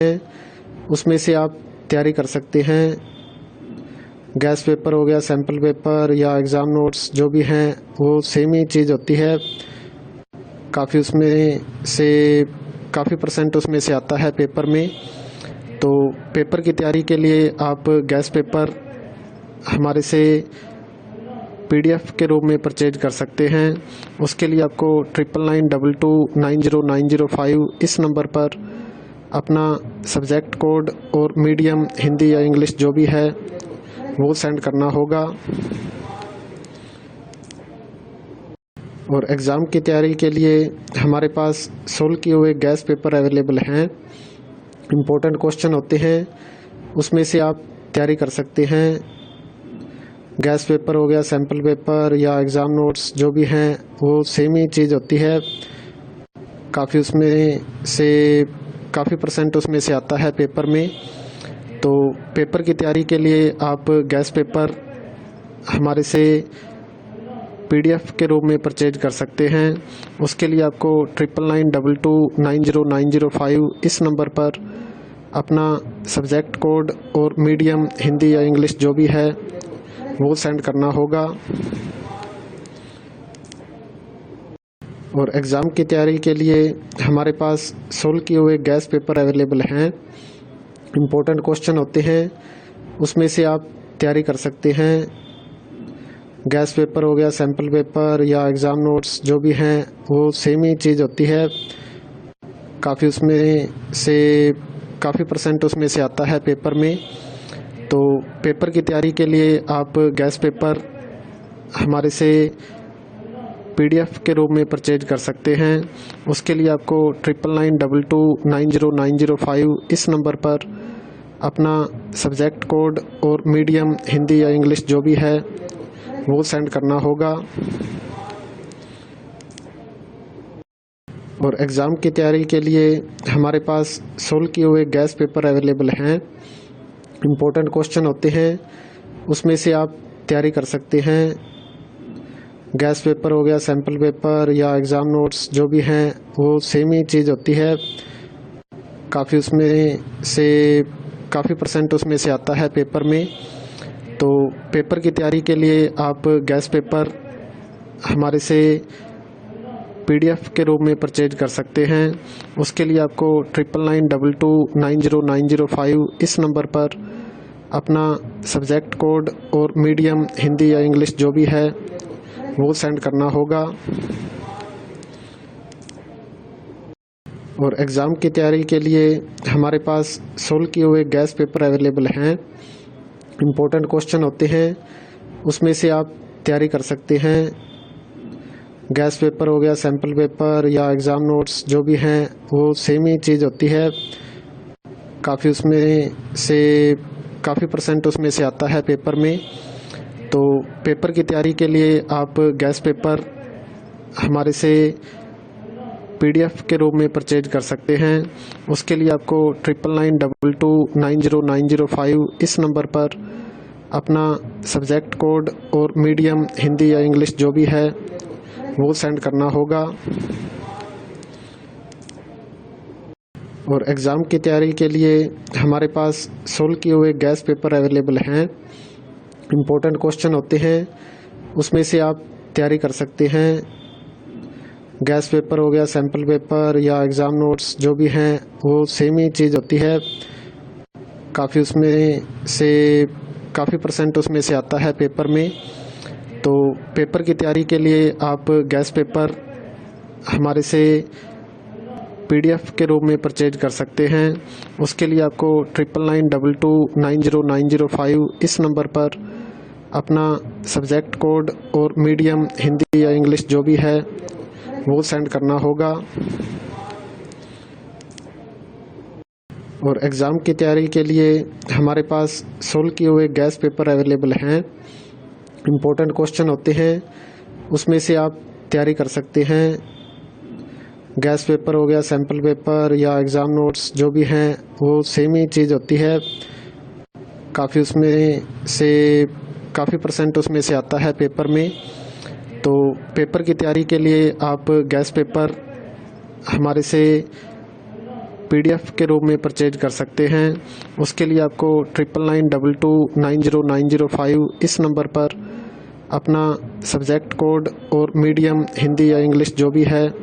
हैं उसमें से आप तैयारी कर सकते हैं। गैस पेपर हो गया, सैम्पल पेपर या एग्ज़ाम नोट्स जो भी हैं वो सेम ही चीज़ होती है। काफ़ी उसमें से काफ़ी परसेंट उसमें से आता है पेपर में। तो पेपर की तैयारी के लिए आप गैस पेपर हमारे से PDF के रूप में परचेज कर सकते हैं। उसके लिए आपको 9992290905 इस नंबर पर अपना सब्जेक्ट कोड और मीडियम हिंदी या इंग्लिश जो भी है वो सेंड करना होगा। और एग्ज़ाम की तैयारी के लिए हमारे पास सोल्व किए हुए गैस पेपर अवेलेबल हैं। इम्पोर्टेंट क्वेश्चन होते हैं उसमें से आप तैयारी कर सकते हैं। गैस पेपर हो गया, सैम्पल पेपर या एग्ज़ाम नोट्स जो भी हैं वो सेम ही चीज़ होती है। काफ़ी उसमें से काफ़ी परसेंट उसमें से आता है पेपर में। तो पेपर की तैयारी के लिए आप गैस पेपर हमारे से PDF के रूप में परचेज कर सकते हैं। उसके लिए आपको 9992290905 इस नंबर पर अपना सब्जेक्ट कोड और मीडियम हिंदी या इंग्लिश जो भी है वो सेंड करना होगा। और एग्ज़ाम की तैयारी के लिए हमारे पास सोल्व किए हुए गैस पेपर अवेलेबल हैं। इम्पोर्टेंट क्वेश्चन होते हैं उसमें से आप तैयारी कर सकते हैं। गैस पेपर हो गया, सैम्पल पेपर या एग्ज़ाम नोट्स जो भी हैं वो सेम ही चीज़ होती है। काफ़ी उसमें से काफ़ी परसेंट उसमें से आता है पेपर में। तो पेपर की तैयारी के लिए आप गैस पेपर हमारे से PDF के रूप में परचेज कर सकते हैं। उसके लिए आपको 9992290905 इस नंबर पर अपना सब्जेक्ट कोड और मीडियम हिंदी या इंग्लिश जो भी है वो सेंड करना होगा। और एग्ज़ाम की तैयारी के लिए हमारे पास सोल्व किए हुए गैस पेपर अवेलेबल हैं। इम्पोर्टेंट क्वेश्चन होते हैं उसमें से आप तैयारी कर सकते हैं। गैस पेपर हो गया, सैम्पल पेपर या एग्ज़ाम नोट्स जो भी हैं वो सेम ही चीज़ होती है। काफ़ी उसमें से काफ़ी परसेंट उसमें से आता है पेपर में। तो पेपर की तैयारी के लिए आप गैस पेपर हमारे से PDF के रूप में परचेज कर सकते हैं। उसके लिए आपको 9992290905 इस नंबर पर अपना सब्जेक्ट कोड और मीडियम हिंदी या इंग्लिश जो भी है वो सेंड करना होगा। और एग्ज़ाम की तैयारी के लिए हमारे पास सोल्व किए हुए गैस पेपर अवेलेबल हैं। इम्पोर्टेंट क्वेश्चन होते हैं उसमें से आप तैयारी कर सकते हैं। गैस पेपर हो गया, सैम्पल पेपर या एग्ज़ाम नोट्स जो भी हैं वो सेम ही चीज़ होती है। काफ़ी उसमें से काफ़ी परसेंट उसमें से आता है पेपर में। तो पेपर की तैयारी के लिए आप गैस पेपर हमारे से PDF के रूप में परचेज कर सकते हैं। उसके लिए आपको 9992290905 इस नंबर पर अपना सब्जेक्ट कोड और मीडियम हिंदी या इंग्लिश जो भी है वो सेंड करना होगा। और एग्ज़ाम की तैयारी के लिए हमारे पास सोल्व किए हुए गैस पेपर अवेलेबल हैं। इम्पोर्टेंट क्वेश्चन होते हैं उसमें से आप तैयारी कर सकते हैं। गैस पेपर हो गया, सैम्पल पेपर या एग्ज़ाम नोट्स जो भी हैं वो सेम ही चीज़ होती है। काफ़ी उसमें से काफ़ी परसेंट उसमें से आता है पेपर में। तो पेपर की तैयारी के लिए आप गैस पेपर हमारे से PDF के रूप में परचेज कर सकते हैं। उसके लिए आपको 9992290905 इस नंबर पर अपना सब्जेक्ट कोड और मीडियम हिंदी या इंग्लिश जो भी है वो सेंड करना होगा। और एग्ज़ाम की तैयारी के लिए हमारे पास सोल्व किए हुए गैस पेपर अवेलेबल हैं। इम्पोर्टेंट क्वेश्चन होते हैं उसमें से आप तैयारी कर सकते हैं। गैस पेपर हो गया, सैम्पल पेपर या एग्ज़ाम नोट्स जो भी हैं वो सेम ही चीज़ होती है। काफ़ी उसमें से काफ़ी परसेंट उसमें से आता है पेपर में। तो पेपर की तैयारी के लिए आप गैस पेपर हमारे से PDF के रूप में परचेज कर सकते हैं। उसके लिए आपको 9992290905 इस नंबर पर अपना सब्जेक्ट कोड और मीडियम हिंदी या इंग्लिश जो भी है